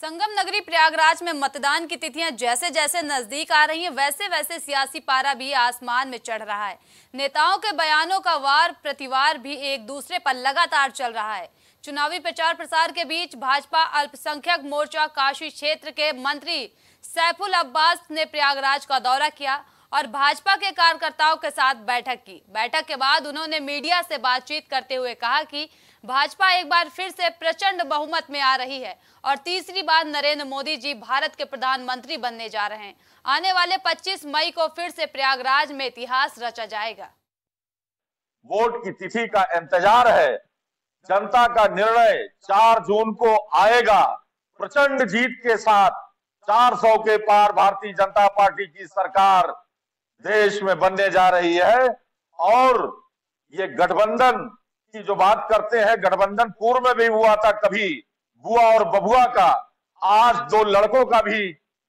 संगम नगरी प्रयागराज में मतदान की तिथियां जैसे जैसे नजदीक आ रही हैं, वैसे वैसे सियासी पारा भी आसमान में चढ़ रहा है। नेताओं के बयानों का वार प्रतिवार भी एक दूसरे पर लगातार चल रहा है। चुनावी प्रचार प्रसार के बीच भाजपा अल्पसंख्यक मोर्चा काशी क्षेत्र के मंत्री सैफुल अब्बास ने प्रयागराज का दौरा किया और भाजपा के कार्यकर्ताओं के साथ बैठक की। बैठक के बाद उन्होंने मीडिया से बातचीत करते हुए कहा कि भाजपा एक बार फिर से प्रचंड बहुमत में आ रही है और तीसरी बार नरेंद्र मोदी जी भारत के प्रधानमंत्री बनने जा रहे हैं। आने वाले 25 मई को फिर से प्रयागराज में इतिहास रचा जाएगा। वोट की तिथि का इंतजार है। जनता का निर्णय 4 जून को आएगा। प्रचंड जीत के साथ 400 के पार भारतीय जनता पार्टी की सरकार देश में बनने जा रही है। और ये गठबंधन की जो बात करते हैं, गठबंधन पूर्व में भी हुआ था, कभी बुआ और बबुआ का। आज 2 लड़कों का भी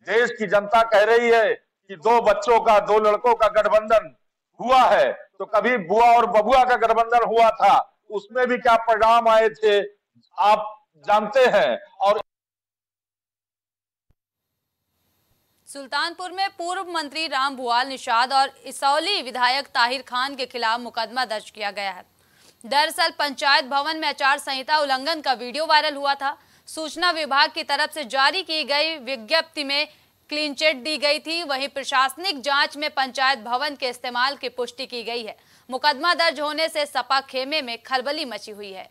देश की जनता कह रही है कि 2 बच्चों का, 2 लड़कों का गठबंधन हुआ है। तो कभी बुआ और बबुआ का गठबंधन हुआ था, उसमें भी क्या परिणाम आए थे आप जानते हैं। और सुल्तानपुर में पूर्व मंत्री राम भुआल निषाद और इसौली विधायक ताहिर खान के खिलाफ मुकदमा दर्ज किया गया है। दरअसल पंचायत भवन में आचार संहिता उल्लंघन का वीडियो वायरल हुआ था। सूचना विभाग की तरफ से जारी की गई विज्ञप्ति में क्लीन चिट दी गई थी। वहीं प्रशासनिक जांच में पंचायत भवन के इस्तेमाल की पुष्टि की गई है। मुकदमा दर्ज होने से सपा खेमे में खलबली मची हुई है।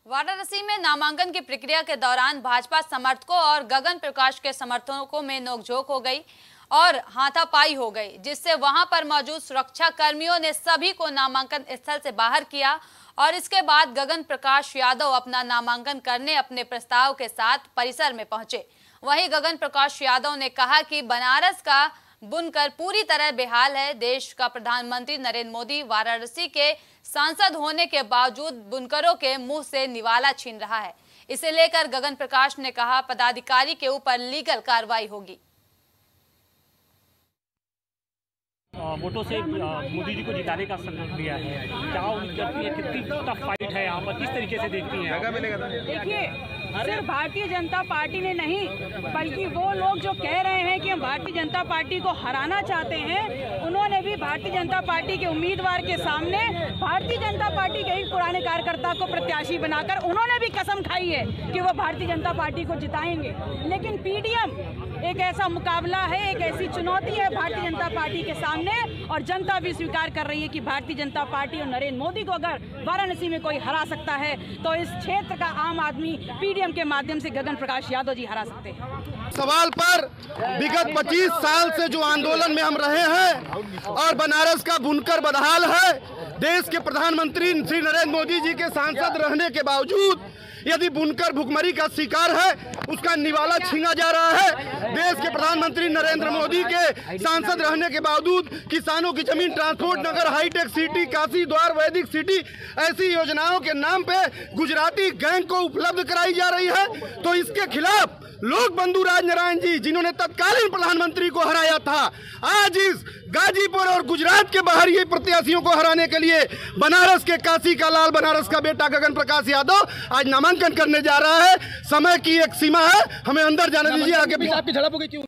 वाराणसी में नामांकन की प्रक्रिया के दौरान भाजपा समर्थकों और गगन प्रकाश के समर्थकों में नोकझोंक हो गई और हाथापाई हो गई, जिससे वहां पर मौजूद सुरक्षा कर्मियों ने सभी को नामांकन स्थल से बाहर किया और इसके बाद गगन प्रकाश यादव अपना नामांकन करने अपने प्रस्ताव के साथ परिसर में पहुंचे। वहीं गगन प्रकाश यादव ने कहा कि बनारस का बुनकर पूरी तरह बेहाल है। देश का प्रधानमंत्री नरेंद्र मोदी वाराणसी के सांसद होने के बावजूद बुनकरों के मुंह से निवाला छीन रहा है। इसे लेकर गगन प्रकाश ने कहा पदाधिकारी के ऊपर लीगल कार्रवाई होगी। वोटों से मोदी जी को जिताने का संकल्प लिया है, क्या उम्मीद करती है, कितनी टफ फाइट है यहाँ पर, किस तरीके से देखती हैं? जगह मिलेगा। देखिए, सिर्फ भारतीय जनता पार्टी ने नहीं, बल्कि वो लोग जो कह रहे हैं कि हम भारतीय जनता पार्टी को हराना चाहते हैं, उन्होंने भी भारतीय जनता पार्टी के उम्मीदवार के सामने भारतीय जनता पार्टी के एक पुराने कार्यकर्ता को प्रत्याशी बनाकर उन्होंने भी कसम खाई है कि वो भारतीय जनता पार्टी को जिताएंगे। लेकिन पीडीएम एक ऐसा मुकाबला है, एक ऐसी चुनौती है भारतीय जनता पार्टी के सामने, और जनता भी स्वीकार कर रही है कि भारतीय जनता पार्टी और नरेंद्र मोदी को अगर वाराणसी में कोई हरा सकता है तो इस क्षेत्र का आम आदमी पीडीएम के माध्यम से गगन प्रकाश यादव जी हरा सकते हैं। सवाल पर विगत 25 साल से जो आंदोलन में हम रहे हैं और बनारस का बुनकर बदहाल है, देश के प्रधानमंत्री श्री नरेंद्र मोदी जी के सांसद रहने के बावजूद यदि बुनकर भुखमरी का शिकार है, उसका निवाला छीना जा रहा है। देश के प्रधानमंत्री नरेंद्र मोदी के सांसद रहने के बावजूद किसानों की जमीन ट्रांसपोर्ट नगर, हाईटेक सिटी, काशी द्वार, वैदिक सिटी, ऐसी योजनाओं के नाम पे गुजराती गैंग को उपलब्ध कराई जा रही है। तो इसके खिलाफ लोक बंधु राजनारायण जी, जिन्होंने तत्कालीन प्रधानमंत्री को हराया था, आज इस गाजीपुर और गुजरात के बाहरी प्रत्याशियों को हराने के लिए बनारस के काशी का लाल, बनारस का बेटा गगन प्रकाश यादव आज नामांकन करने जा रहा है। समय की एक सीमा है, हमें अंदर जाने दीजिए। आगे पीछे आपकी झड़प हो गई क्यों?